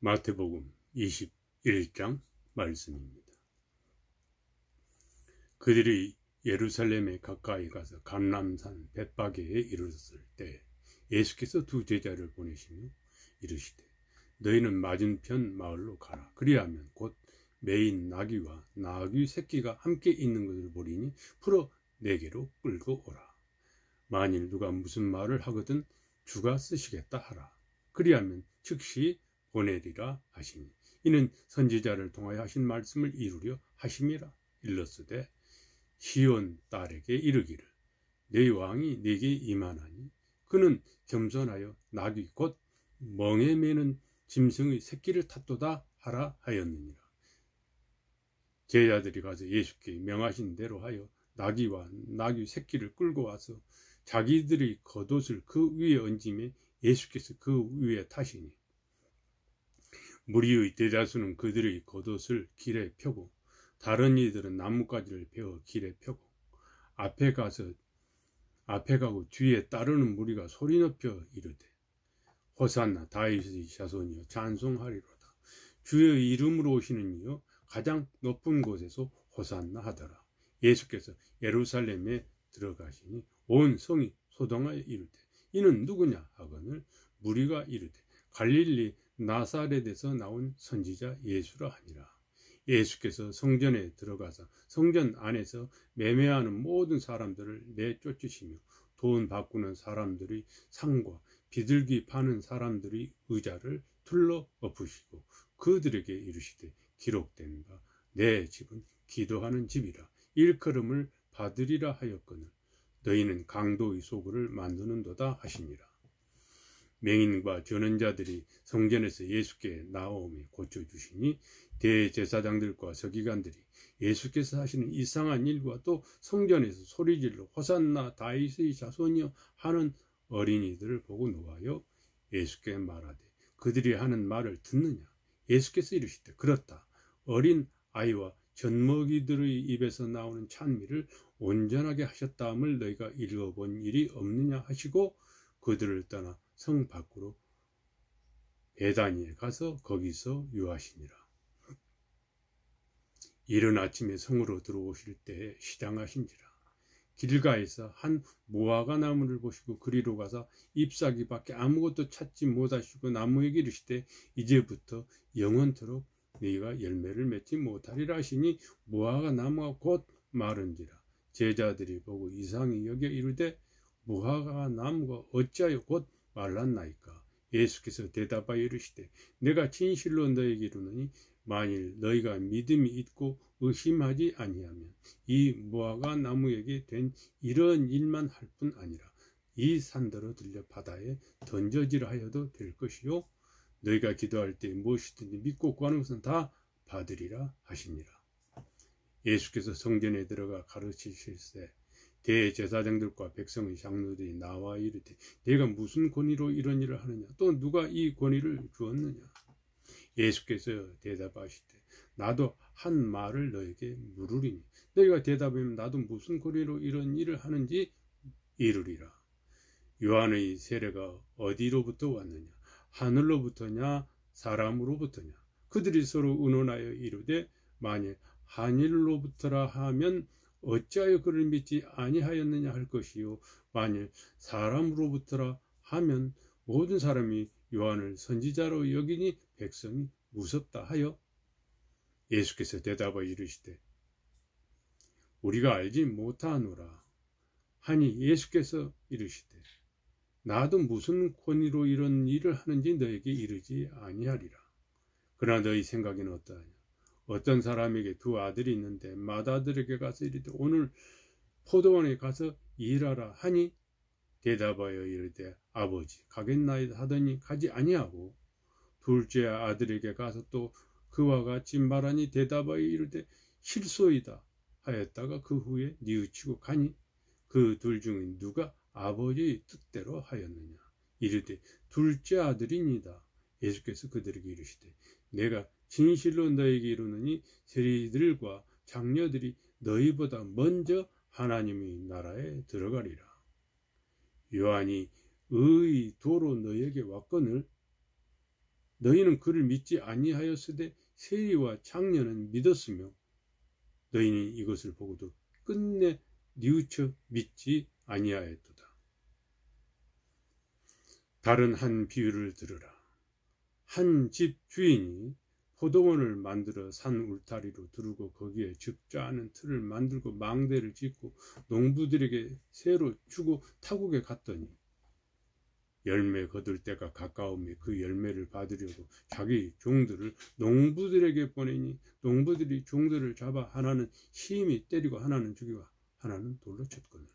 마태복음 21장 말씀입니다. 그들이 예루살렘에 가까이 가서 감람산 벳바게에 이르렀을 때 예수께서 두 제자를 보내시며 이르시되 너희는 맞은편 마을로 가라. 그리하면 곧 매인 나귀와 나귀 새끼가 함께 있는 것을 보리니 풀어 내게로 끌고 오라. 만일 누가 무슨 말을 하거든 주가 쓰시겠다 하라. 그리하면 즉시 보내리라 하시니 이는 선지자를 통하여 하신 말씀을 이루려 하심이라. 일렀으되 시온 딸에게 이르기를 내 왕이 네게 임하나니 그는 겸손하여 나귀 곧 멍에 매는 짐승의 새끼를 탔도다 하라 하였느니라. 제자들이 가서 예수께 명하신 대로 하여 나귀와 나귀 새끼를 끌고 와서 자기들이 겉옷을 그 위에 얹음에 예수께서 그 위에 타시니 무리의 대다수는 그들의 겉옷을 길에 펴고 다른 이들은 나뭇가지를 베어 길에 펴고 앞에 가고 뒤에 따르는 무리가 소리 높여 이르되 호산나 다윗의 자손이여 찬송하리로다. 주의 이름으로 오시는 이여 가장 높은 곳에서 호산나 하더라. 예수께서 예루살렘에 들어가시니 온 성이 소동하여 이르되 이는 누구냐 하거늘 무리가 이르되 갈릴리 나사렛에서 나온 선지자 예수라 하니라. 예수께서 성전에 들어가서 성전 안에서 매매하는 모든 사람들을 내쫓으시며 돈 바꾸는 사람들의 상과 비둘기 파는 사람들의 의자를 둘러 엎으시고 그들에게 이르시되 기록된 바 내 집은 기도하는 집이라 일컬음을 받으리라 하였거늘 너희는 강도의 소굴을 만드는도다 하시니라. 맹인과 전원자들이 성전에서 예수께 나오며 고쳐주시니 대제사장들과 서기관들이 예수께서 하시는 이상한 일과 또 성전에서 소리질러 호산나 다윗의 자손이여 하는 어린이들을 보고 노하여 예수께 말하되 그들이 하는 말을 듣느냐. 예수께서 이르시되 그렇다. 어린 아이와 젖먹이들의 입에서 나오는 찬미를 온전하게 하셨다함을 너희가 읽어본 일이 없느냐 하시고 그들을 떠나 성 밖으로 베다니에 가서 거기서 유하시니라. 이른 아침에 성으로 들어오실 때에 시장하신지라. 길가에서 한 무화과 나무를 보시고 그리로 가서 잎사귀밖에 아무것도 찾지 못하시고 나무에게 이르시되 이제부터 영원토록 네가 열매를 맺지 못하리라 하시니 무화과 나무가 곧 마른지라. 제자들이 보고 이상히 여겨 이르되 무화과 나무가 어찌하여 곧 말랐나이까. 예수께서 대답하여 이르시되 내가 진실로 너에게 이르노니 만일 너희가 믿음이 있고 의심하지 아니하면 이 무화과 나무에게 된 이런 일만 할 뿐 아니라 이 산더러 들려 바다에 던져지라 하여도 될 것이요 너희가 기도할 때 무엇이든지 믿고 구하는 것은 다 받으리라 하시니라. 예수께서 성전에 들어가 가르치실세 대제사장들과 백성의 장로들이 나와 이르되 내가 무슨 권위로 이런 일을 하느냐 또 누가 이 권위를 주었느냐. 예수께서 대답하시되 나도 한 말을 너에게 물으리니 너희가 대답하면 나도 무슨 권위로 이런 일을 하는지 이르리라. 요한의 세례가 어디로부터 왔느냐 하늘로부터냐 사람으로부터냐. 그들이 서로 의논하여 이르되 만일 하늘로부터라 하면 어찌하여 그를 믿지 아니하였느냐 할 것이요 만일 사람으로부터라 하면 모든 사람이 요한을 선지자로 여기니 백성이 무섭다 하여. 예수께서 대답하여 이르시되 우리가 알지 못하노라 하니 예수께서 이르시되 나도 무슨 권위로 이런 일을 하는지 너에게 이르지 아니하리라. 그러나 너희 생각에는 어떠하냐. 어떤 사람에게 두 아들이 있는데 맏아들에게 가서 이르되 오늘 포도원에 가서 일하라 하니 대답하여 이르되 아버지 가겠나이다 하더니 가지 아니하고 둘째 아들에게 가서 또 그와 같이 말하니 대답하여 이르되 실소이다 하였다가 그 후에 뉘우치고 가니 그 둘 중에 누가 아버지의 뜻대로 하였느냐. 이르되 둘째 아들이니이다. 예수께서 그들에게 이르시되 내가 진실로 너에게 이르노니 세리들과 장녀들이 너희보다 먼저 하나님의 나라에 들어가리라. 요한이 의의 도로 너에게 왔거늘 너희는 그를 믿지 아니하였으되 세리와 장년은 믿었으며 너희는 이것을 보고도 끝내 뉘우쳐 믿지 아니하였도다. 다른 한 비유를 들으라. 한 집 주인이 포도원을 만들어 산 울타리로 두르고 거기에 적자하는 틀을 만들고 망대를 짓고 농부들에게 새로 주고 타국에 갔더니 열매 거둘 때가 가까우며 그 열매를 받으려고 자기 종들을 농부들에게 보내니 농부들이 종들을 잡아 하나는 심히 때리고 하나는 죽이고 하나는 돌로 쳤거늘.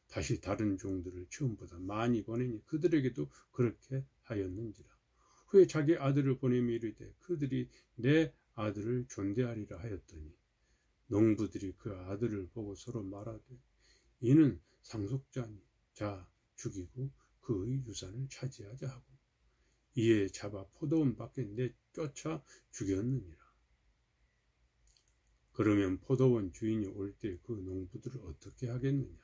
다시 다른 종들을 처음보다 많이 보내니 그들에게도 그렇게 하였는지라. 후에 자기 아들을 보내며 이르되 그들이 내 아들을 존대하리라 하였더니 농부들이 그 아들을 보고 서로 말하되 이는 상속자니 자 죽이고 그의 유산을 차지하자 하고 이에 잡아 포도원 밖에 내쫓아 죽였느니라. 그러면 포도원 주인이 올 때 그 농부들을 어떻게 하겠느냐?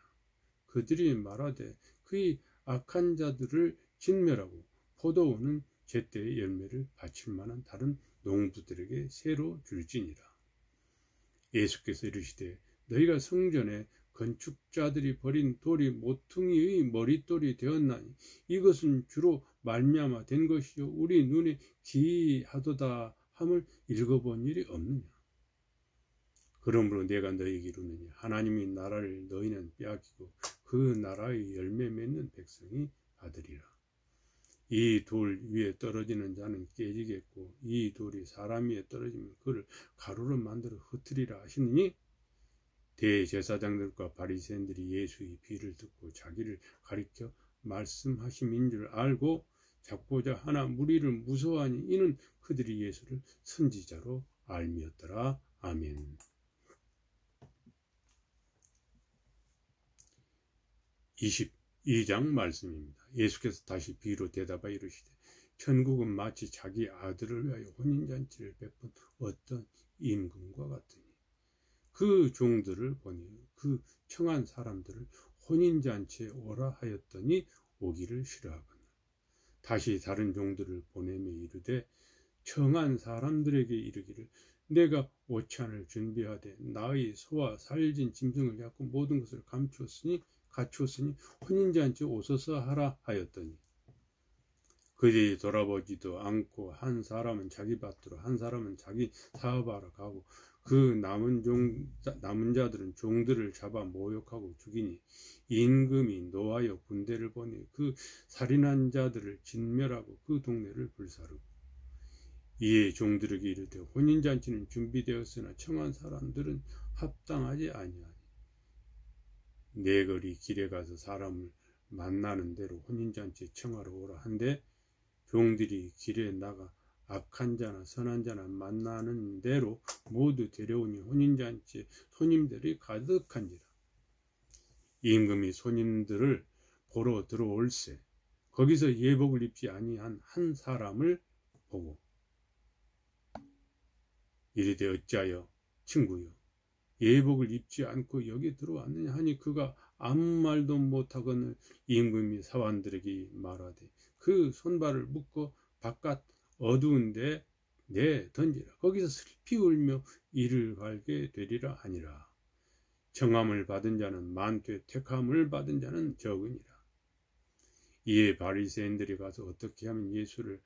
그들이 말하되 그의 악한 자들을 진멸하고 포도원은 제때의 열매를 바칠 만한 다른 농부들에게 새로 줄지니라. 예수께서 이르시되 너희가 성전에 건축자들이 버린 돌이 모퉁이의 머릿돌이 되었나니 이것은 주로 말미암아 된 것이요 우리 눈에 기이하도다 함을 읽어본 일이 없느냐. 그러므로 내가 너희에게 이르노니 하나님의 나라를 너희는 빼앗기고 그 나라의 열매 맺는 백성이 받으리라. 이 돌 위에 떨어지는 자는 깨지겠고 이 돌이 사람 위에 떨어지면 그를 가루로 만들어 흩으리라 하시느니 대제사장들과 바리새인들이 예수의 비를 듣고 자기를 가리켜 말씀하심인 줄 알고 잡고자 하나 무리를 무서워하니 이는 그들이 예수를 선지자로 알미었더라. 아멘. 22장 말씀입니다. 예수께서 다시 비유로 대답하여 이르시되 천국은 마치 자기 아들을 위하여 혼인잔치를 베푼 어떤 임금과 같으니 그 종들을 보니 그 청한 사람들을 혼인잔치에 오라 하였더니 오기를 싫어하거늘 다시 다른 종들을 보내며 이르되 청한 사람들에게 이르기를 내가 오찬을 준비하되 나의 소와 살진 짐승을 잡고 모든 것을 갖추었으니 혼인잔치에 오소서 하라 하였더니 그들이 돌아보지도 않고 한 사람은 자기 밭으로 한 사람은 자기 사업하러 가고 그 남은 자들은 종들을 잡아 모욕하고 죽이니 임금이 노하여 군대를 보내 그 살인한 자들을 진멸하고 그 동네를 불사르고 이에 종들에게 이르되 혼인잔치는 준비되었으나 청한 사람들은 합당하지 아니하니 네 거리 길에 가서 사람을 만나는 대로 혼인잔치에 청하러 오라 한데 종들이 길에 나가 악한 자나 선한 자나 만나는 대로 모두 데려오니 혼인잔치에 손님들이 가득한지라. 임금이 손님들을 보러 들어올세 거기서 예복을 입지 아니한 한 사람을 보고 이르되 어찌하여 친구여 예복을 입지 않고 여기 들어왔느냐 하니 그가 아무 말도 못하거늘 임금이 사환들에게 말하되 그 손발을 묶어 바깥 어두운 데 내 던지라. 거기서 슬피 울며 이를 갈게 되리라 하니라. 청함을 받은 자는 많되 택함을 받은 자는 적으니라. 이에 바리새인들이 가서 어떻게 하면 예수를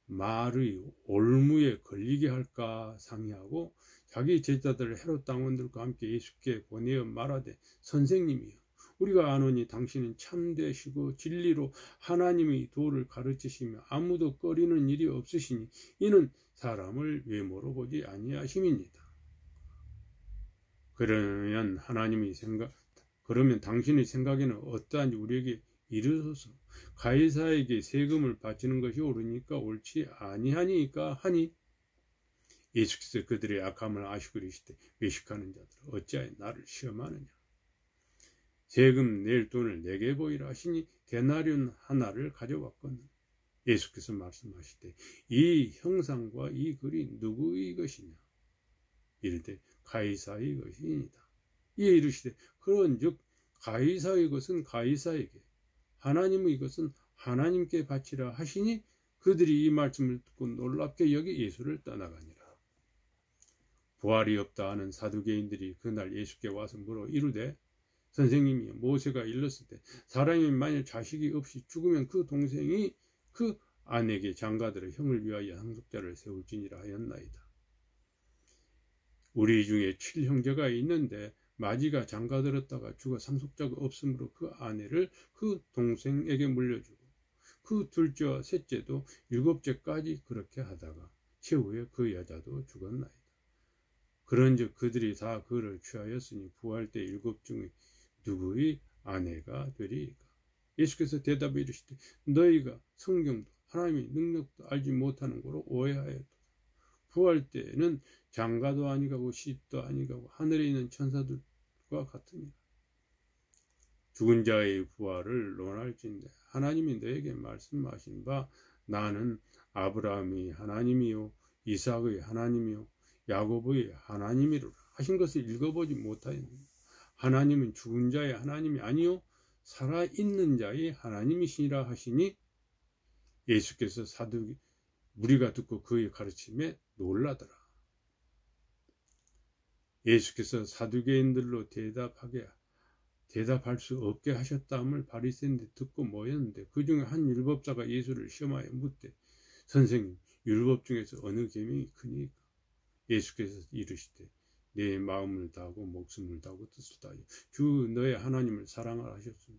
말의 올무에 걸리게 할까 상의하고 자기 제자들을 헤롯 당원들과 함께 예수께 보내어 말하되 선생님이여 우리가 아노니 당신은 참되시고 진리로 하나님의 도를 가르치시며 아무도 꺼리는 일이 없으시니 이는 사람을 외모로 보지 아니하심이니이다. 그러면 당신의 생각에는 어떠한지 우리에게 이르소서. 가이사에게 세금을 바치는 것이 옳으니까 옳지 아니하니까 하니 예수께서 그들의 악함을 아시고 이르시되 외식하는 자들 어찌하여 나를 시험하느냐. 세금 낼 돈을 내게 보이라 하시니 데나리온 하나를 가져왔거늘 예수께서 말씀하시되 이 형상과 이 글이 누구의 것이냐. 이르되 가이사의 것이니이다. 이에 이르시되 그런즉 가이사의 것은 가이사에게 하나님의 것은 하나님께 바치라 하시니 그들이 이 말씀을 듣고 놀랍게 여기 예수를 떠나가니라. 부활이 없다 하는 사두개인들이 그날 예수께 와서 물어 이르되 선생님이 모세가 일렀을 때 사람이 만일 자식이 없이 죽으면 그 동생이 그 아내에게 장가들어 형을 위하여 상속자를 세울지니라 하였나이다. 우리 중에 7형제가 있는데 마지가 장가들었다가 죽어 상속자가 없으므로 그 아내를 그 동생에게 물려주고 그 둘째와 셋째도 7째까지 그렇게 하다가 최후에 그 여자도 죽었나이다. 그런즉 그들이 다 그를 취하였으니 부활 때 7 중에 누구의 아내가 되리이까? 예수께서 대답해 이르시되 너희가 성경도 하나님의 능력도 알지 못하는 거로 오해하였다. 부활 때는 장가도 아니가고 시도 아니가고 하늘에 있는 천사들과 같으니라. 죽은 자의 부활을 논할진대 하나님이 너에게 말씀하신 바 나는 아브라함이 하나님이요 이삭의 하나님이요 야곱의 하나님이로라 하신 것을 읽어보지 못하였느냐. 하나님은 죽은 자의 하나님이 아니요 살아있는 자의 하나님이시니라 하시니 예수께서 무리가 듣고 그의 가르침에 놀라더라. 예수께서 사두개인들로 대답할 수 없게 하셨다함을 바리새인들이 듣고 모였는데 그 중에 한 율법사가 예수를 시험하여 묻되 선생님 율법 중에서 어느 계명이 크니까? 예수께서 이르시되 내 마음을 다하고 목숨을 다하고 뜻을 다하여 주 너의 하나님을 사랑하라 하셨으니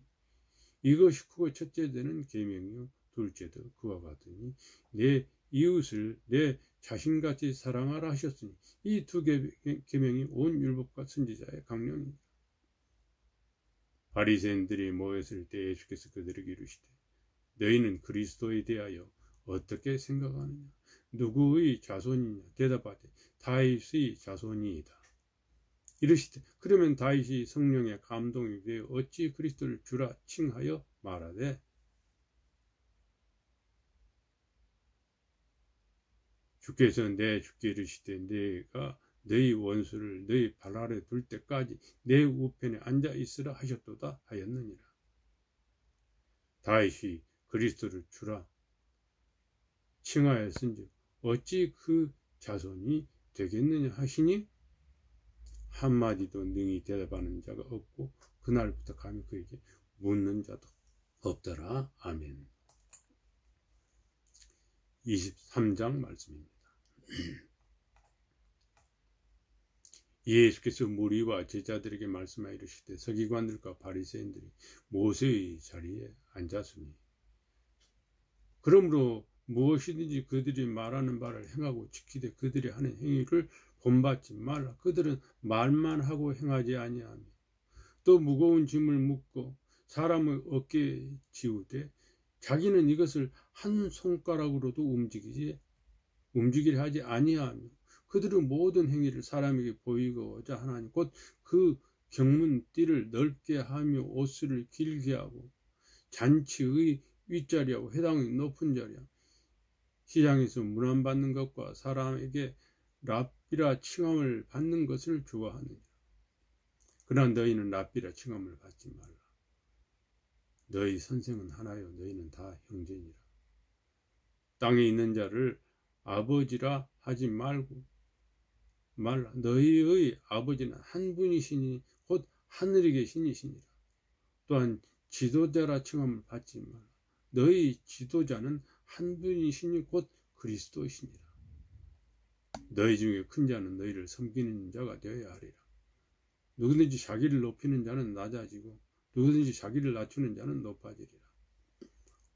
이것이 크고 첫째 되는 계명이요 둘째도 그와 같으니 내 이웃을 내 자신같이 사랑하라 하셨으니 이 두 계명이 온 율법과 선지자의 강령이니라. 바리새인들이 모였을 때 예수께서 그들에게 이르시되 너희는 그리스도에 대하여 어떻게 생각하느냐? 누구의 자손이냐? 대답하되 다윗의 자손이이다. 이르시되 그러면 다윗이 성령의 감동이 되어 어찌 그리스도를 주라 칭하여 말하되 주께서 내 주께 이르시되 내가 너희 원수를 너희 발 아래 둘 때까지 내 우편에 앉아 있으라 하셨도다 하였느니라. 다윗이 그리스도를 주라 칭하였은즉 어찌 그 자손이 되겠느냐 하시니 한마디도 능히 대답하는 자가 없고 그날부터 감히 그에게 묻는 자도 없더라. 아멘. 23장 말씀입니다. 예수께서 무리와 제자들에게 말씀하여 이르시되 서기관들과 바리새인들이 모세의 자리에 앉았으니 그러므로 무엇이든지 그들이 말하는 바를 행하고 지키되 그들이 하는 행위를 본받지 말라. 그들은 말만 하고 행하지 아니하며 또 무거운 짐을 묻고 사람의 어깨에 지우되 자기는 이것을 한 손가락으로도 움직이려 하지 아니하며 그들은 모든 행위를 사람에게 보이고자 하나니 곧 그 경문띠를 넓게 하며 옷을 길게 하고 잔치의 윗자리하고 회당의 높은 자리하고 시장에서 문안받는 것과 사람에게 랍비라 칭함을 받는 것을 좋아하느니라. 그러나 너희는 랍비라 칭함을 받지 말라. 너희 선생은 하나요 너희는 다 형제니라. 땅에 있는 자를 아버지라 하지 말라. 너희의 아버지는 한 분이시니 곧 하늘에 계신 이시니라. 또한 지도자라 칭함을 받지 말라. 너희 지도자는 한 분이시니 곧 그리스도이시니라. 너희 중에 큰 자는 너희를 섬기는 자가 되어야 하리라. 누구든지 자기를 높이는 자는 낮아지고 누구든지 자기를 낮추는 자는 높아지리라.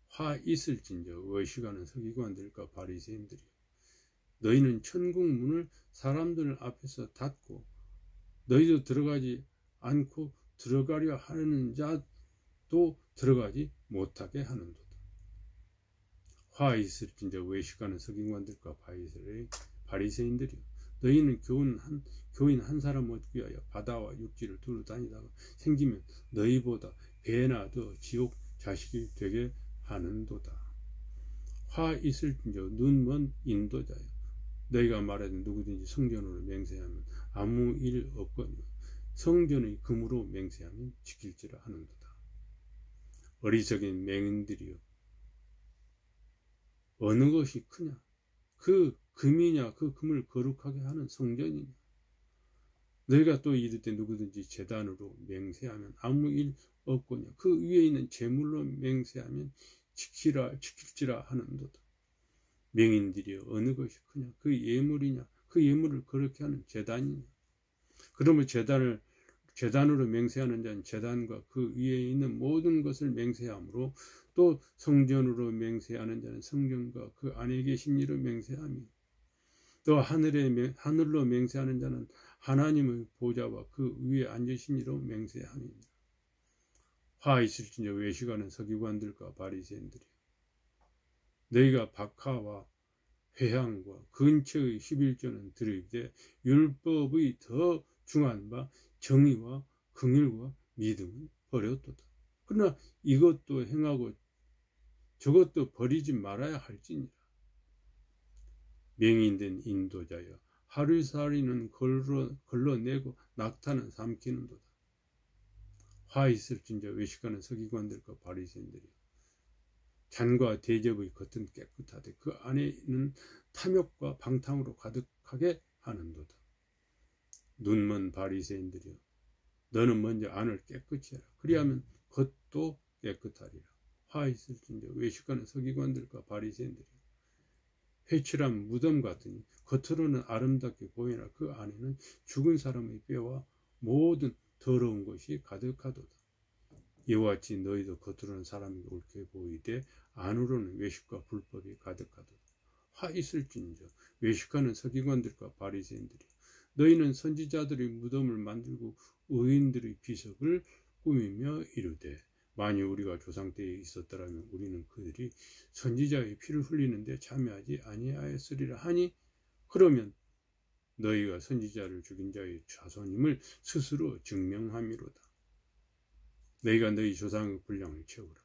화 있을진저 의식하는 서기관들과 바리새인들이여 너희는 천국 문을 사람들 앞에서 닫고 너희도 들어가지 않고 들어가려 하는 자도 들어가지 못하게 하는도다. 화 있을진저 외식하는 서기관들과 바리새인들이여 너희는 교인 한 사람 얻기 위하여 바다와 육지를 두루 다니다가 생기면 너희보다 배나 더 지옥 자식이 되게 하는도다. 화 있을진저 눈먼 인도자여 너희가 말하는 누구든지 성전으로 맹세하면 아무 일 없거니와 성전의 금으로 맹세하면 지킬지라 하는도다. 어리석인 맹인들이여 어느 것이 크냐? 그 금이냐? 그 금을 거룩하게 하는 성전이냐? 너희가 또 이르되 누구든지 제단으로 맹세하면 아무 일 없거냐? 그 위에 있는 제물로 맹세하면 지킬지라 하는도다. 맹인들이여 어느 것이 크냐? 그 예물이냐? 그 예물을 그렇게 하는 제단이냐? 그러면 제단으로 맹세하는 자는 제단과 그 위에 있는 모든 것을 맹세하므로 또 성전으로 맹세하는 자는 성전과 그 안에 계신 이로 맹세하며 또 하늘로 맹세하는 자는 하나님의 보좌와 그 위에 앉으신 이로 맹세함이니라. 화 있을진저 외식하는 서기관들과 바리새인들이여 너희가 박하와 회향과 근처의 11조는 들으되 율법의 더 중한 바 정의와 긍휼과 믿음은 버렸도다. 그러나 이것도 행하고 저것도 버리지 말아야 할지니라. 맹인된 인도자여 하루살이는 걸러내고 낙타는 삼키는도다. 화 있을진저 외식하는 서기관들과 바리새인들이여 잔과 대접의 겉은 깨끗하되 그 안에는 탐욕과 방탕으로 가득하게 하는도다. 눈먼 바리새인들이여 너는 먼저 안을 깨끗이 해라. 그리하면 겉도 깨끗하리라. 화 있을진저 외식하는 서기관들과 바리새인들이여 회칠한 무덤 같으니 겉으로는 아름답게 보이나 그 안에는 죽은 사람의 뼈와 모든 더러운 것이 가득하도다. 이와 같이 너희도 겉으로는 사람이 옳게 보이되 안으로는 외식과 불법이 가득하도다. 화 있을진저 외식하는 서기관들과 바리새인들이여 너희는 선지자들의 무덤을 만들고 의인들의 비석을 꾸미며 이르되 만일 우리가 조상 때에 있었더라면 우리는 그들이 선지자의 피를 흘리는데 참여하지 아니하였으리라 하니 그러면 너희가 선지자를 죽인 자의 자손임을 스스로 증명함이로다. 너희가 너희 조상의 분량을 채우라.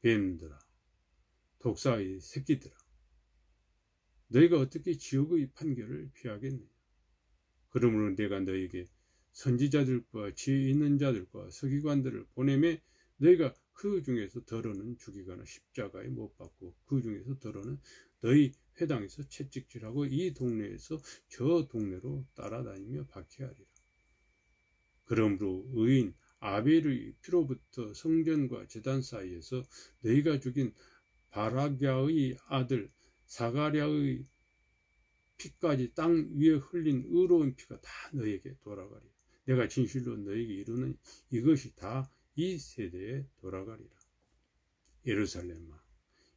뱀들아 독사의 새끼들아 너희가 어떻게 지옥의 판결을 피하겠느냐. 그러므로 내가 너희에게 선지자들과 지혜 있는 자들과 서기관들을 보내매 너희가 그 중에서 더러는 죽이거나 십자가에 못 박고 그 중에서 더러는 너희 회당에서 채찍질하고 이 동네에서 저 동네로 따라다니며 박해하리라. 그러므로 의인 아벨의 피로부터 성전과 제단 사이에서 너희가 죽인 바라갸의 아들 사가랴의 피까지 땅 위에 흘린 의로운 피가 다 너희에게 돌아가리라. 내가 진실로 너희에게 이르는 이것이 다 이 세대에 돌아가리라. 예루살렘아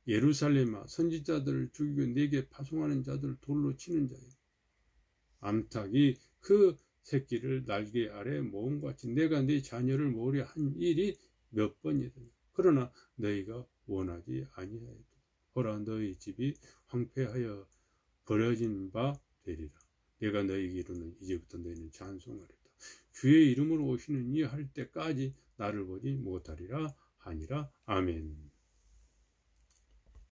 예루살렘아 선지자들을 죽이고 내게 파송하는 자들을 돌로 치는 자여 암탉이 그 새끼를 날개 아래 모음같이 내가 네 자녀를 모으려 한 일이 몇 번이더냐. 그러나 너희가 원하지 아니하였다. 보라 너희 집이 황폐하여 버려진 바 되리라. 내가 너희에게 이르는 이제부터 너희는 찬송하리라. 주의 이름으로 오시는 이 할 때까지 나를 보지 못하리라 하니라. 아멘.